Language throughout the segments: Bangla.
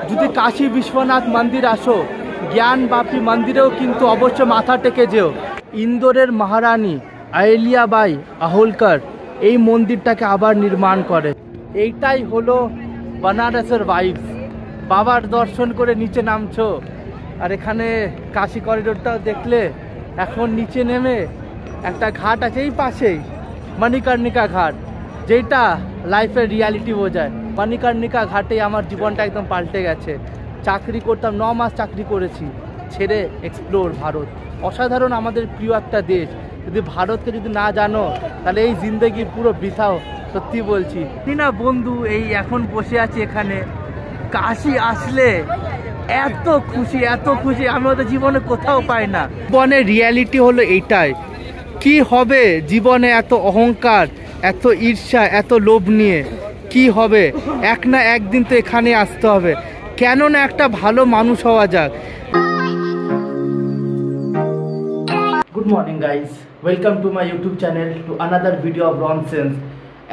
যদি কাশী বিশ্বনাথ মন্দির আসো, জ্ঞানবাপী মন্দিরেও কিন্তু অবশ্য মাথা টেকে যেও। ইন্দোরের মহারানী আহল্যাবাই হোলকার এই মন্দিরটাকে আবার নির্মাণ করে। এইটাই হলো বানারসের ভাইবস। বাবার দর্শন করে নিচে নামছো, আর এখানে কাশী করিডোরটাও দেখলে। এখন নিচে নেমে একটা ঘাট আছে এই পাশেই, মণিকর্ণিকা ঘাট, যেটা লাইফের রিয়ালিটি বোঝায়। মণিকর্ণিকা ঘাটেই আমার জীবনটা একদম পাল্টে গেছে। চাকরি করতাম, 9 মাস চাকরি করেছি, ছেড়ে এক্সপ্লোর ভারত। অসাধারণ আমাদের প্রিয় একটা দেশ। যদি ভারতকে যদি না জানো তাহলে এই জিন্দগি পুরো বৃথাও, সত্যি বলছি। না বন্ধু, এই এখন বসে আছি এখানে। কাশী আসলে এত খুশি, এত খুশি আমি ওদের জীবনে কোথাও পাই না। জীবনের রিয়ালিটি হলো এইটাই। কি হবে জীবনে এত অহংকার, এত ঈর্ষা, এত লোভ নিয়ে? কি হবে? এক না একদিন তো এখানে আসতে হবে, কেন না একটা ভালো মানুষ হওয়া যাক। Good morning guys, welcome to my YouTube channel, to another video of nonsense.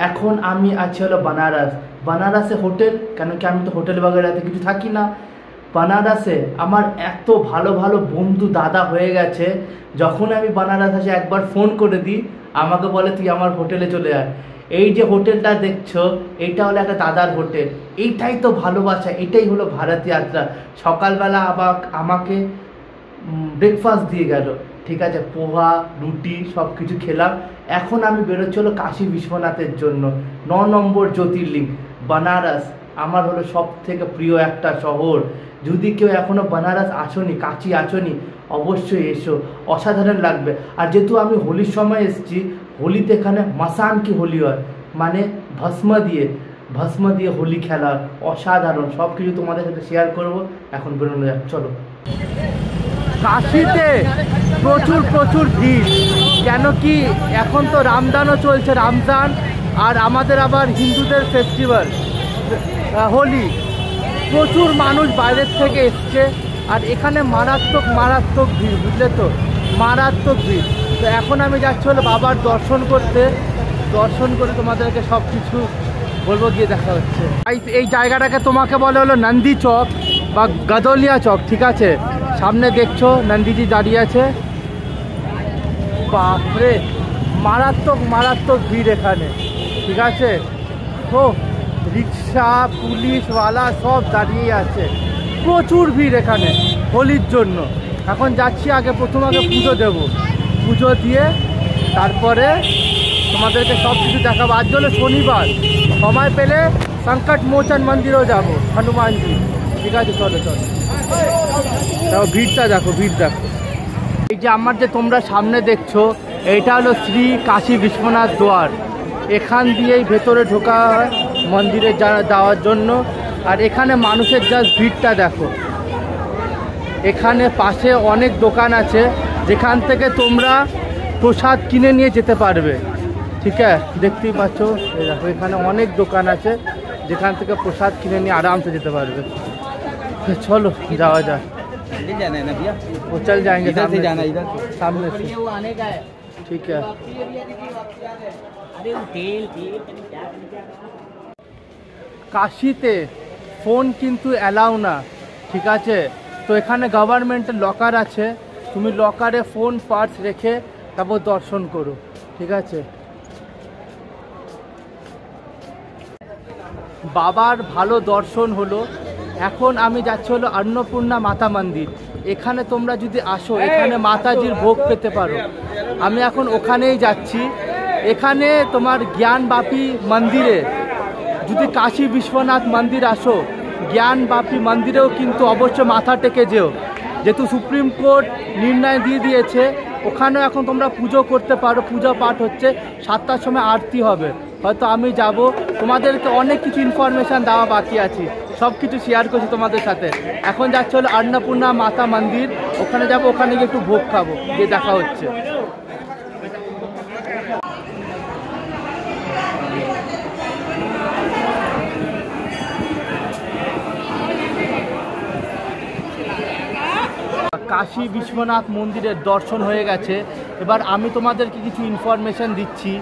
এখন আমি আছি হলো বানারস। বানারসে হোটেল, কেন কি আমি তো হোটেল বাগেরাতে কিছু থাকি না। বানারসে আমার এত ভালো ভালো বন্ধু দাদা হয়ে গেছে, যখন আমি বানারস আসি একবার ফোন করে দিই, আমাকে বলে তুই আমার হোটেলে চলে আয়। এই যে হোটেলটা দেখছো, এইটা হলো একটা দাদার হোটেল। এইটাই তো ভালোবাসা, এটাই হলো ভারতীয় যাত্রা। সকালবেলা আবার আমাকে ব্রেকফাস্ট দিয়ে গেল, ঠিক আছে, পোহা রুটি সব কিছু খেলাম। এখন আমি বেরোচ্ছি হলো কাশী বিশ্বনাথের জন্য। 9 নম্বর জ্যোতির্লিঙ্গ বানারস আমার হলো সব থেকে প্রিয় একটা শহর। যদি কেউ এখনও বানারস আসনি, কাশী আসনি, অবশ্যই এসো, অসাধারণ লাগবে। আর যেহেতু আমি হোলির সময় এসেছি, হোলিতে এখানে মাসান কি হোলি হয়, মানে ভস্ম দিয়ে হোলি খেলা হয়, অসাধারণ। সব কিছু তোমাদের সাথে শেয়ার করবো। এখন বেরোনো যাক, চলো। কাশীতে প্রচুর ভিড়, কেন কি এখন তো রামদানও চলছে, রমজান, আর আমাদের আবার হিন্দুদের ফেস্টিভ্যাল হোলি। প্রচুর মানুষ বাইরের থেকে এসছে, আর এখানে মারাত্মক ভিড়, বুঝলে তো, মারাত্মক ভিড়। তো এখন আমি যাচ্ছি হলো বাবার দর্শন করে তোমাদেরকে সব কিছু বলবো, গিয়ে দেখা হচ্ছে। এই জায়গাটাকে তোমাকে বলে হলো নন্দী চক বা গাদলিয়া চক, ঠিক আছে। সামনে দেখছো নন্দীজি দাঁড়িয়ে আছে। বাপরে, মারাত্মক ভিড় এখানে, ঠিক আছে। তো রিক্সা, পুলিশওয়ালা সব দাঁড়িয়ে আছে, প্রচুর ভিড় এখানে হোলির জন্য। এখন যাচ্ছি, প্রথমে পুজো দেবো, পুজো দিয়ে তারপরে তোমাদেরকে সব কিছু দেখাবো। আজ হলো শনিবার, সময় পেলে সংকট মোচন মন্দিরেও যাবো, হনুমানজি, ঠিক আছে। চলো দেখো ভিড়টা, দেখো। এই যে আমার যে তোমরা সামনে দেখছো, এইটা হলো শ্রী কাশী বিশ্বনাথ দ্বার। এখান দিয়েই ভেতরে ঢোকা হয় মন্দিরে যাওয়ার জন্য। আর এখানে মানুষের জাস্ট ভিড়টা দেখো। এখানে পাশে অনেক দোকান আছে, যেখান থেকে তোমরা প্রসাদ কিনে নিয়ে যেতে পারবে, ঠিক আছে। দেখতেই পাচ্ছ, দেখো এখানে অনেক দোকান আছে, যেখান থেকে প্রসাদ কিনে নিয়ে আরামসে যেতে পারবে। চলো যাওয়া যাক। जाना है ना भैया, वो चल जाएंगे, इधर से जाना, इधर सामने से, ठीक है। কাশীতে ফোন কিন্তু অ্যালাউ না, ঠিক আছে। তো এখানে গভর্নমেন্টের লকার আছে, তুমি লকারে ফোন পার্স রেখে তারপর দর্শন করো, ঠিক আছে। বাবার ভালো দর্শন হলো। এখন আমি যাচ্ছি হলো অন্নপূর্ণা মাতা মন্দির। এখানে তোমরা যদি আসো, এখানে মাতাজির ভোগ পেতে পারো। আমি এখন ওখানেই যাচ্ছি। এখানে তোমার জ্ঞানবাপী মন্দিরে, যদি কাশী বিশ্বনাথ মন্দির আসো, জ্ঞানবাপী মন্দিরেও কিন্তু অবশ্য মাথা টেকে যেও, যেহেতু সুপ্রিম কোর্ট নির্ণয় দিয়ে দিয়েছে। ওখানেও এখন তোমরা পুজো করতে পারো, পূজা পাঠ হচ্ছে, 7টার সময় আরতি হবে। হয়তো আমি যাব, তোমাদেরকে অনেক কিছু ইনফরমেশান দেওয়া বাকি আছে, সব কিছু শেয়ার করছি তোমাদের সাথে। এখন যাচ্ছে হলো অন্নপূর্ণা মাতা মন্দির, ওখানে যাবো, ওখানে গিয়ে একটু ভোগ খাবো, গিয়ে দেখা হচ্ছে। কাশী বিশ্বনাথ মন্দিরের দর্শন হয়ে গেছে। এবার আমি তোমাদেরকে কিছু ইনফরমেশান দিচ্ছি।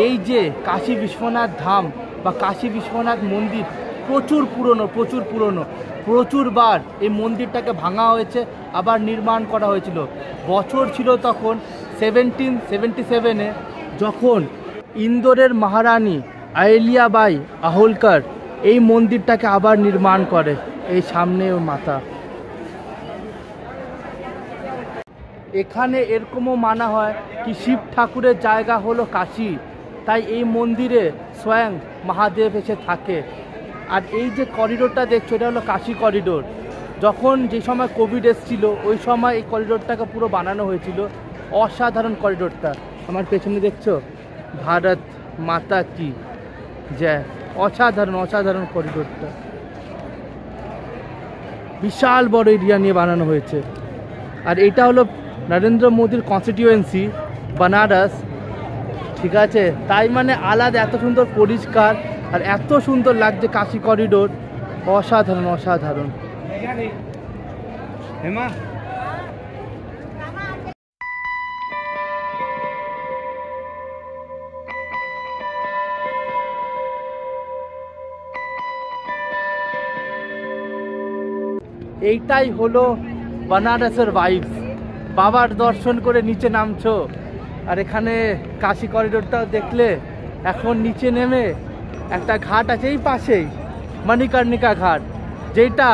এই যে কাশী বিশ্বনাথ ধাম বা কাশী বিশ্বনাথ মন্দির প্রচুর পুরনো। প্রচুরবার এই মন্দিরটাকে ভাঙা হয়েছে, আবার নির্মাণ করা হয়েছিল। বছর ছিল তখন 1777-এ, যখন ইন্দোরের মহারানী আহলিয়াবাই আহোলকার এই মন্দিরটাকে আবার নির্মাণ করে। এই সামনে ওর মাথা। এখানে এরকমও মানা হয় কি শিব ঠাকুরের জায়গা হলো কাশী, তাই এই মন্দিরে স্বয়ং মহাদেব এসে থাকে। আর এই যে করিডোরটা দেখছো, এটা হলো কাশী করিডোর। যখন যে সময় কোভিড এসেছিল ওই সময় এই করিডোরটাকে পুরো বানানো হয়েছিল। অসাধারণ করিডোরটা। আমার পেছনে দেখছো ভারত মাতা কি জয়। অসাধারণ অসাধারণ করিডোরটা, বিশাল বড় এরিয়া নিয়ে বানানো হয়েছে। আর এটা হলো নরেন্দ্র মোদীর কনস্টিটিউয়েন্সি বানারস, ঠিক আছে? তাই মানে আলাদা, এত সুন্দর পরিষ্কার আর এত সুন্দর লাগছে কাশী করিডোর। অসাধারণ অসাধারণ। এইটাই হলো বানারসের ভাইবস। বাবার দর্শন করে নিচে নামছো, আর এখানে কাশী করিডোরটাও দেখলে। এখন নিচে নেমে একটা ঘাট আছে এই পাশেই, মণিকর্ণিকা ঘাট, যেটা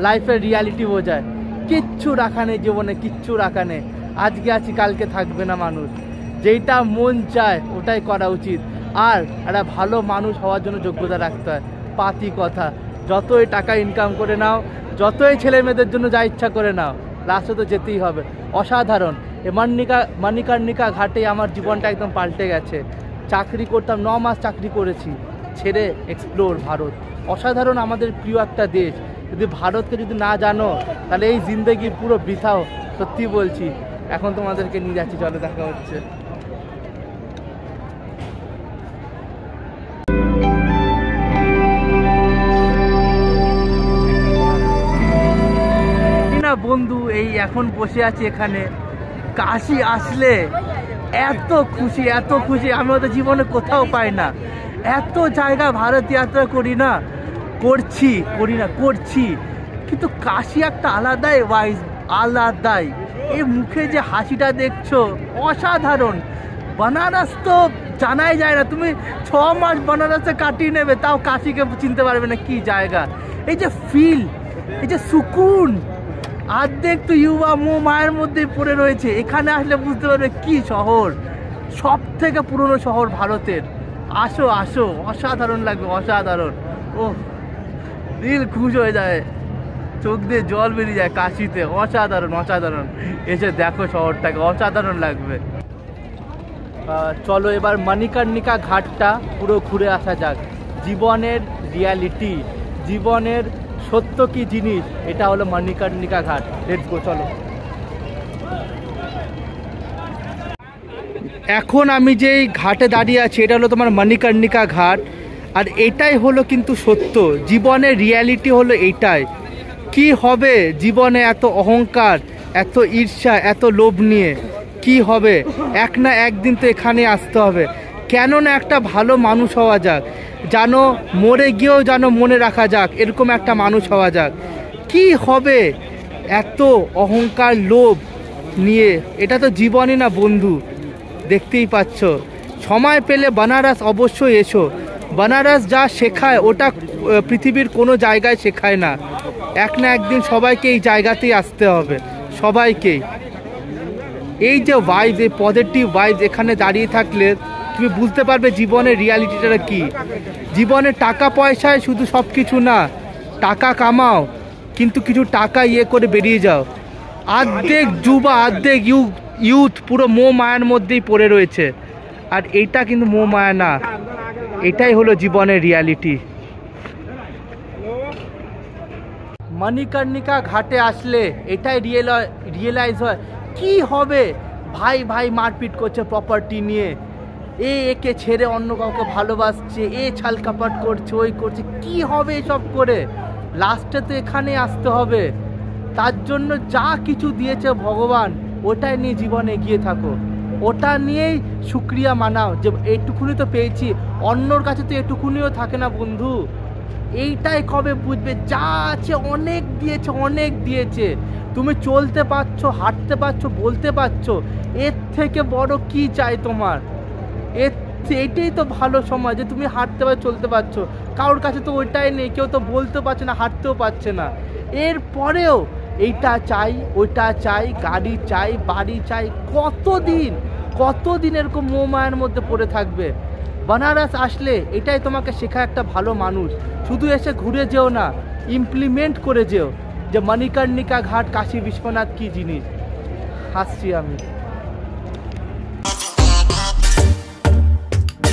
লাইফের রিয়ালিটি বোঝায়। কিচ্ছু রাখা নেই জীবনে, কিচ্ছু রাখা নেই। আজকে আছি কালকে থাকবে না মানুষ। যেইটা মন চায় ওটাই করা উচিত। আর একটা ভালো মানুষ হওয়ার জন্য যোগ্যতা রাখতে হয়। পাতি কথা, যতই টাকা ইনকাম করে নাও, যতই ছেলে মেয়েদের জন্য যা ইচ্ছা করে নাও, লাস্টে তো যেতেই হবে। অসাধারণ। এই মণিকর্ণিকা ঘাটে আমার জীবনটা একদম পাল্টে গেছে। চাকরি করতাম, 9 মাস চাকরি করেছি, ছেড়ে এক্সপ্লোর ভারত। অসাধারণ, আমাদের প্রিয় একটা দেশ। যদি ভারতকে যদি না জানো তাহলে এই জিন্দগি পুরো বৃথাও। সত্যি বলছি। এখন তোমাদেরকে নিয়ে যাচ্ছি, চলে দেখা হচ্ছে। বন্ধু, এই এখন বসে আছি এখানে। কাশী আসলে এত খুশি, এত খুশি আমি ওদের জীবনে কোথাও পাই না। এত জায়গা ভারত যাত্রা করছি, কিন্তু কাশী একটা আলাদাই ওয়াইজ, আলাদাই। এই মুখে যে হাসিটা দেখছো অসাধারণ। বানারস তো জানাই যায় না, তুমি 6 মাস বানারসে কাটিয়ে নেবে তাও কাশীকে চিনতে পারবে না কি জায়গা। এই যে ফিল, এই যে সুকুন, অর্ধেক তো ইউবা মোহ মায়ের মধ্যেই পড়ে রয়েছে। এখানে আসলে বুঝতে পারবে কি শহর, সব থেকে পুরনো শহর ভারতের। আসো আসো, অসাধারণ লাগবে, অসাধারণ। ও দিল খুশ হয়ে যায়, চোখ দিয়ে জল বেরিয়ে যায় কাশিতে। অসাধারণ অসাধারণ। এসে দেখো শহরটাকে, অসাধারণ লাগবে। চলো এবার মণিকর্ণিকা ঘাটটা পুরো ঘুরে আসা যাক। জীবনের রিয়ালিটি, জীবনের সত্য কি জিনিস, এটা হলো মণিকর্ণিকা ঘাট। লেটস গো, চলো। এখন আমি যেই ঘাটে দাঁড়িয়ে আছি এটা হলো তোমার মণিকর্ণিকা ঘাট। আর এটাই হলো কিন্তু সত্য, জীবনের রিয়ালিটি হলো এইটাই। কি হবে জীবনে এত অহংকার, এত ঈর্ষা, এত লোভ নিয়ে? কি হবে? এক না একদিন তো এখানে আসতে হবে। কেন না একটা ভালো মানুষ হওয়া যাক, জানো মরে গিয়েও জানো মনে রাখা যাক, এরকম একটা মানুষ হওয়া যাক। কি হবে এত অহংকার লোভ নিয়ে? এটা তো জীবনই না বন্ধু, দেখতেই পাচ্ছ। সময় পেলে বানারস অবশ্যই এসো। বানারস যা শেখায় ওটা পৃথিবীর কোনো জায়গায় শেখায় না। এক না একদিন সবাইকে এই জায়গাতেই আসতে হবে, সবাইকেই। এই যে ভাইব, এই পজিটিভ ভাইব, এখানে দাঁড়িয়ে থাকলে তুমি বুঝতে পারবে জীবনের রিয়ালিটিটা কি। জীবনে টাকা পয়সায় শুধু সব কিছু না, টাকা কামাও কিন্তু কিছু টাকা করে বেরিয়ে যাও। অর্ধেক যুবা, অর্ধেক ইউথ পুরো মোহ মায়ার মধ্যেই পড়ে রয়েছে। আর এইটা কিন্তু মোহ মায়া না, এটাই হলো জীবনের রিয়ালিটি। মণিকর্ণিকা ঘাটে আসলে এটাই রিয়েলাইজ হয় কি হবে। ভাই ভাই মারপিট করছে প্রপার্টি নিয়ে, একে ছেড়ে অন্য কাউকে ভালোবাসছে, ছাল কাপাট করছে, ওই করছে। কি হবে এসব করে? লাস্টে তো এখানে আসতে হবে। তার জন্য যা কিছু দিয়েছে ভগবান, ওটাই নিয়ে জীবনে এগিয়ে থাকো। ওটা নিয়েই শুক্রিয়া মানাও যে এইটুকুনি তো পেয়েছি। অন্যর কাছে তো এটুকুনিও থাকে না বন্ধু। এইটাই কবে বুঝবে? যা আছে অনেক দিয়েছে, অনেক দিয়েছে। তুমি চলতে পারছো, হাঁটতে পারছো, বলতে পারছো, এর থেকে বড় কি চাই তোমার? এইটাই তো ভালো সময় যে তুমি হাঁটতে পারছো, চলতে পারছো। কারোর কাছে তো ওইটাই নেই, কেউ তো বলতেও পারছে না, হাঁটতেও পারছে না। এরপরেও এইটা চাই, ওইটা চাই, গাড়ি চাই, বাড়ি চাই। কতদিন এরকম মোহমায়ার মধ্যে পড়ে থাকবে? বানারস আসলে এটাই তোমাকে শেখায় একটা ভালো মানুষ। শুধু এসে ঘুরে যেও না, ইমপ্লিমেন্ট করে যেও যে মণিকর্ণিকা ঘাট, কাশী বিশ্বনাথ কি জিনিস। হাসছি আমি।